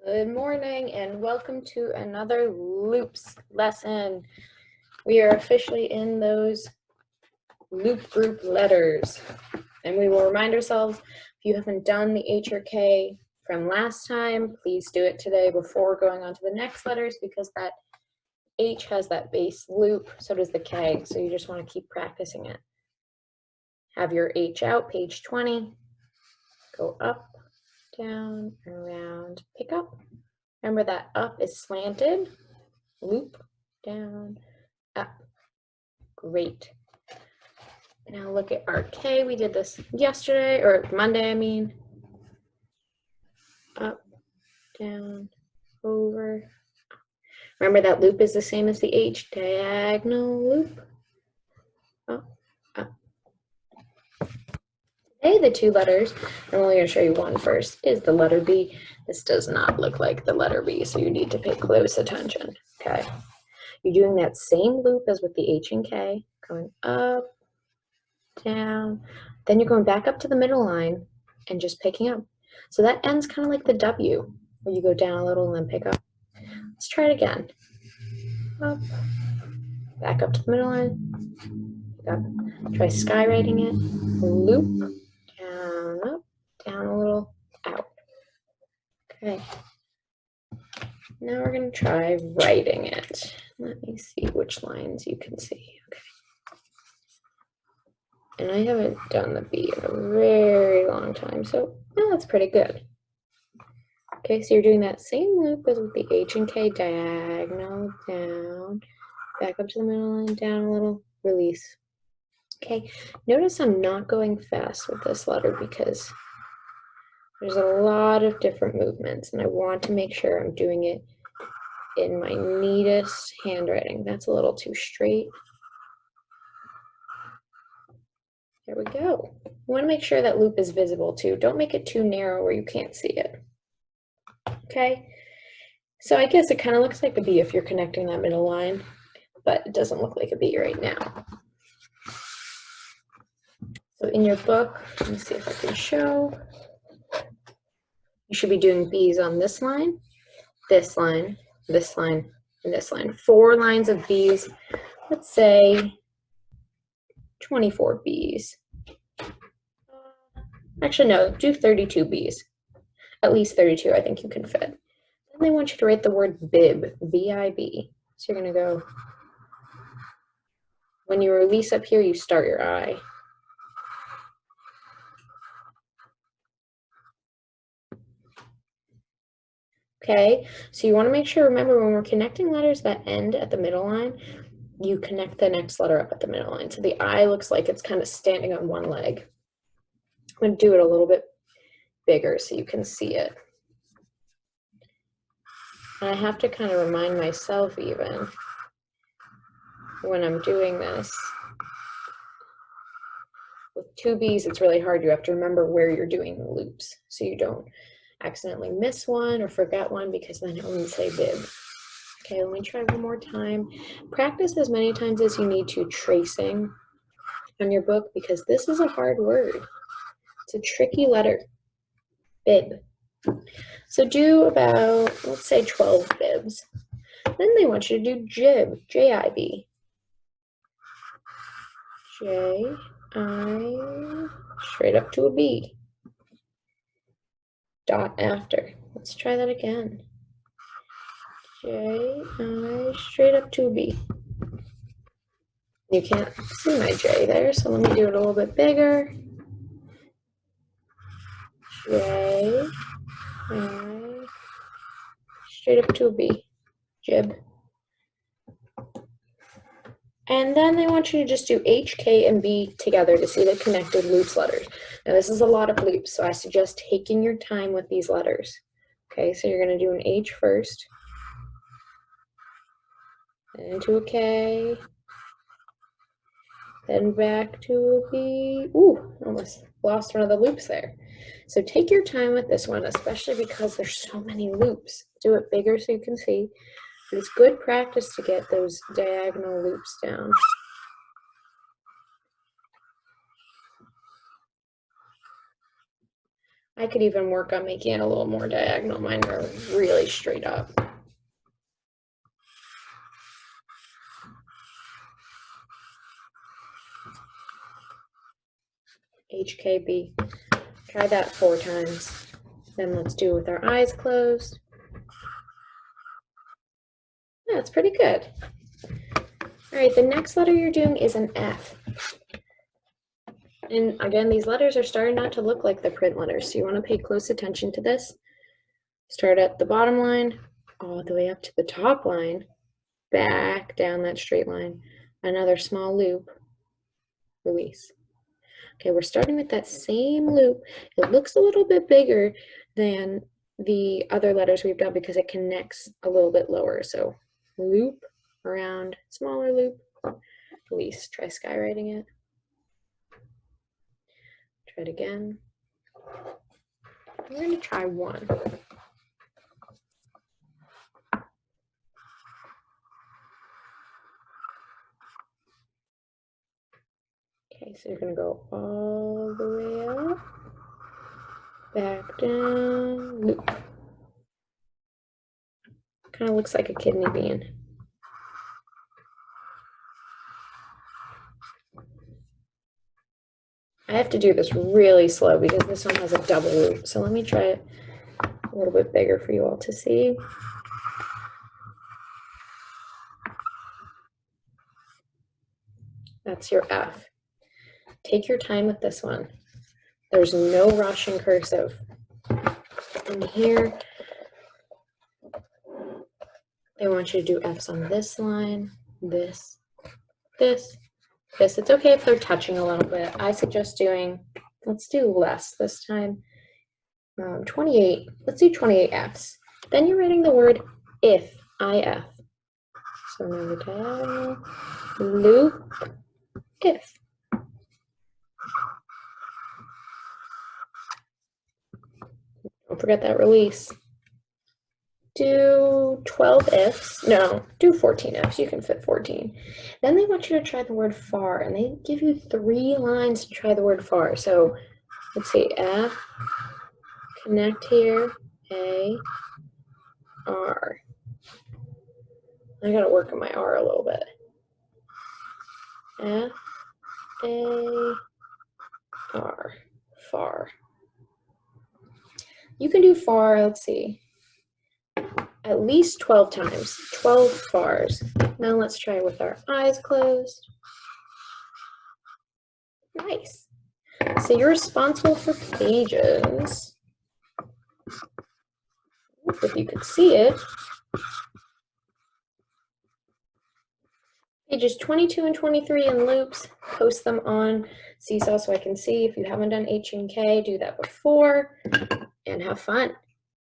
Good morning and welcome to another loops lesson. We are officially in those loop group letters. And we will remind ourselves, if you haven't done the H or K from last time, please do it today before going on to the next letters, because that H has that base loop, so does the K. So you just want to keep practicing it. Have your H out, page 20. Go up, down, around, pick up. Remember that up is slanted, loop, down, up. Great. Now look at our K. We did this yesterday, or Monday, I mean. Up, down, over. Remember that loop is the same as the H, diagonal loop. Up, up. Today, the two letters, I'm only going to show you one first, is the letter B. This does not look like the letter B, so you need to pay close attention, okay? You're doing that same loop as with the H and K, going up, down, then you're going back up to the middle line and just picking up. So that ends kind of like the W, where you go down a little and then pick up. Let's try it again. Up, back up to the middle line, pick up. Try skywriting it, loop, down, up, down a little, out. Okay. Now we're going to try writing it. Let me see which lines you can see. Okay. And I haven't done the B in a very long time, so that's pretty good. Okay, so you're doing that same loop as with the H and K, diagonal, down, back up to the middle line, down a little, release. Okay, notice I'm not going fast with this letter because there's a lot of different movements and I want to make sure I'm doing it in my neatest handwriting. That's a little too straight. There we go. You want to make sure that loop is visible too. Don't make it too narrow where you can't see it. Okay, so I guess it kind of looks like a B if you're connecting that middle line, but it doesn't look like a B right now. So in your book, let me see if I can show. You should be doing B's on this line, this line, this line, and this line. 4 lines of B's, let's say 24 B's. Actually, no, do 32 B's. At least 32, I think you can fit. Then they want you to write the word bib, B-I-B. So you're gonna go, when you release up here, you start your I. Okay, so you wanna make sure, remember when we're connecting letters that end at the middle line, you connect the next letter up at the middle line. So the I looks like it's kind of standing on one leg. I'm gonna do it a little bit bigger so you can see it. And I have to kind of remind myself even when I'm doing this. With 2 B's, it's really hard. You have to remember where you're doing the loops so you don't accidentally miss one or forget one, because then it won't say bib. Okay, let me try one more time. Practice as many times as you need to tracing on your book, because this is a hard word. It's a tricky letter, bib. So do about, let's say 12 bibs. Then they want you to do jib, J-I-B. J-I, straight up to a B. Dot after. Let's try that again. J-I, straight up to a B. You can't see my J there, so let me do it a little bit bigger. J-I, straight up to a B. Jib. And then they want you to just do H, K, and B together to see the connected loops letters. Now this is a lot of loops, so I suggest taking your time with these letters. Okay, so you're gonna do an H first, then into a K, then back to a B. Ooh, almost lost one of the loops there. So take your time with this one, especially because there's so many loops. Do it bigger so you can see. But it's good practice to get those diagonal loops down. I could even work on making it a little more diagonal. Mine are really straight up. HKB. Try that 4 times. Then let's do it with our eyes closed. Yeah, it's pretty good. All right, the next letter you're doing is an F. And again, these letters are starting not to look like the print letters, so you want to pay close attention to this. Start at the bottom line, all the way up to the top line, back down that straight line, another small loop, release. Okay, we're starting with that same loop. It looks a little bit bigger than the other letters we've done because it connects a little bit lower. So loop around, smaller loop, release. Try skywriting it. Try it again. We're going to try 1. Okay, so you're going to go all the way up, back down, loop. Kind of looks like a kidney bean. I have to do this really slow because this one has a double loop. So let me try it a little bit bigger for you all to see. That's your F. Take your time with this one. There's no rush in cursive. And here, they want you to do Fs on this line, this, this, this. It's okay if they're touching a little bit. I suggest doing, let's do less this time. 28, let's do 28 Fs. Then you're writing the word if, I-F. So another diagonal, loop, if. Don't forget that release. Do 12 ifs. No, do 14 ifs. You can fit 14. Then they want you to try the word far, and they give you 3 lines to try the word far. So let's see, F, connect here, A, R. I gotta work on my R a little bit. F, A, R, far. You can do far, let's see, at least 12 times, 12 fars. Now let's try with our eyes closed. Nice. So you're responsible for pages, if you could see it, pages 22 and 23 in loops. Post them on Seesaw so I can see. If you haven't done H and K, do that before and have fun.